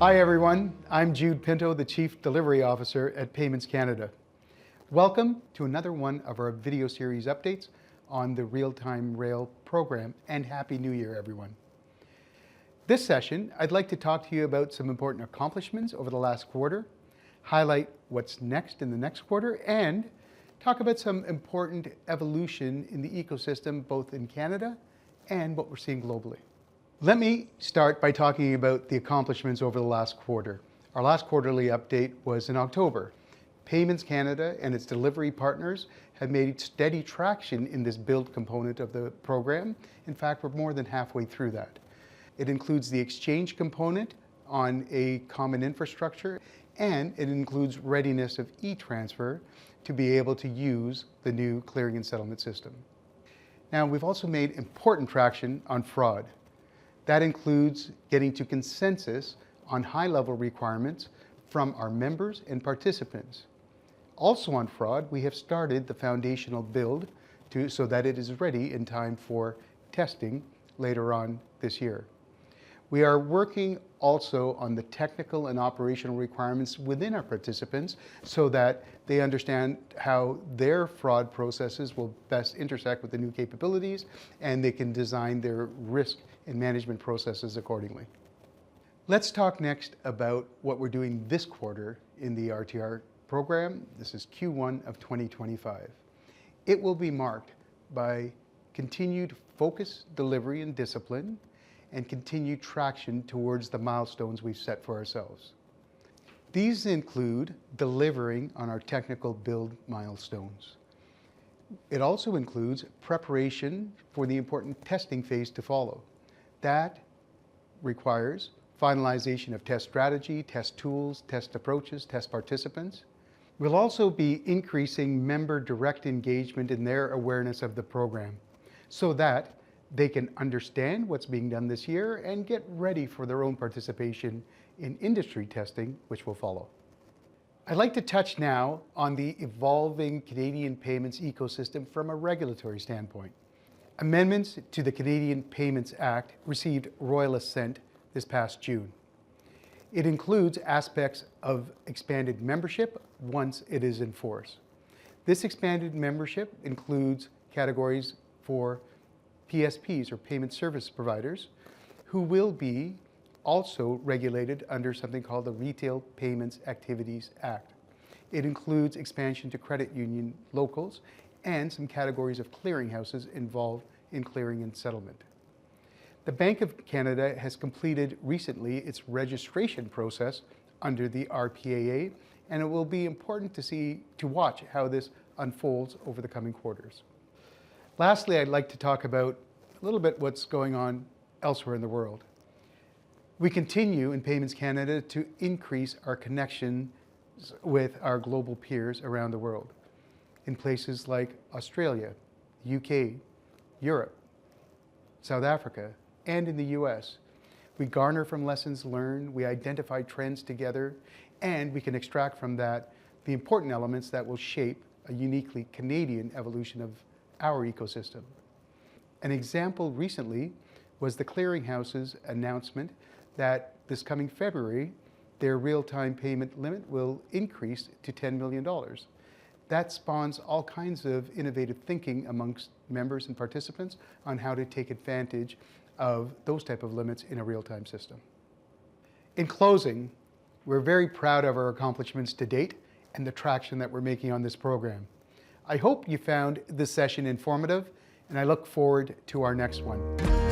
Hi everyone, I'm Jude Pinto, the Chief Delivery Officer at Paiements Canada. Welcome to another one of our video series updates on the Real-Time Rail program, and Happy New Year everyone. This session, I'd like to talk to you about some important accomplishments over the last quarter, highlight what's next in the next quarter, and talk about some important evolution in the ecosystem both in Canada and what we're seeing globally. Let me start by talking about the accomplishments over the last quarter. Our last quarterly update was in October. Paiements Canada and its delivery partners have made steady traction in this build component of the program. In fact, we're more than halfway through that. It includes the exchange component on a common infrastructure, and it includes readiness of e-transfer to be able to use the new clearing and settlement system. Now, we've also made important traction on fraud. That includes getting to consensus on high-level requirements from our members and participants. Also on fraud, we have started the foundational build so that it is ready in time for testing later on this year. We are working also on the technical and operational requirements within our participants so that they understand how their fraud processes will best intersect with the new capabilities, and they can design their risk and management processes accordingly. Let's talk next about what we're doing this quarter in the RTR program. This is Q1 of 2025. It will be marked by continued focus, delivery, and discipline, and continued traction towards the milestones we've set for ourselves. These include delivering on our technical build milestones. It also includes preparation for the important testing phase to follow. That requires finalization of test strategy, test tools, test approaches, test participants. We'll also be increasing member direct engagement in their awareness of the program so that they can understand what's being done this year and get ready for their own participation in industry testing, which will follow. I'd like to touch now on the evolving Canadian payments ecosystem from a regulatory standpoint. Amendments to the Canadian Payments Act received royal assent this past June. It includes aspects of expanded membership once it is in force. This expanded membership includes categories for PSPs, or payment service providers, who will be also regulated under something called the Retail Payments Activities Act. It includes expansion to credit union locals and some categories of clearinghouses involved in clearing and settlement. The Bank of Canada has completed recently its registration process under the RPAA, and it will be important to watch how this unfolds over the coming quarters. Lastly, I'd like to talk about a little bit what's going on elsewhere in the world. We continue in Paiements Canada to increase our connections with our global peers around the world in places like Australia, UK, Europe, South Africa, and in the US. We garner from lessons learned, we identify trends together, and we can extract from that the important elements that will shape a uniquely Canadian evolution of our ecosystem. An example recently was the clearinghouse's announcement that this coming February, their real-time payment limit will increase to $10 million. That spawns all kinds of innovative thinking amongst members and participants on how to take advantage of those type of limits in a real-time system. In closing, we're very proud of our accomplishments to date and the traction that we're making on this program. I hope you found this session informative, and I look forward to our next one.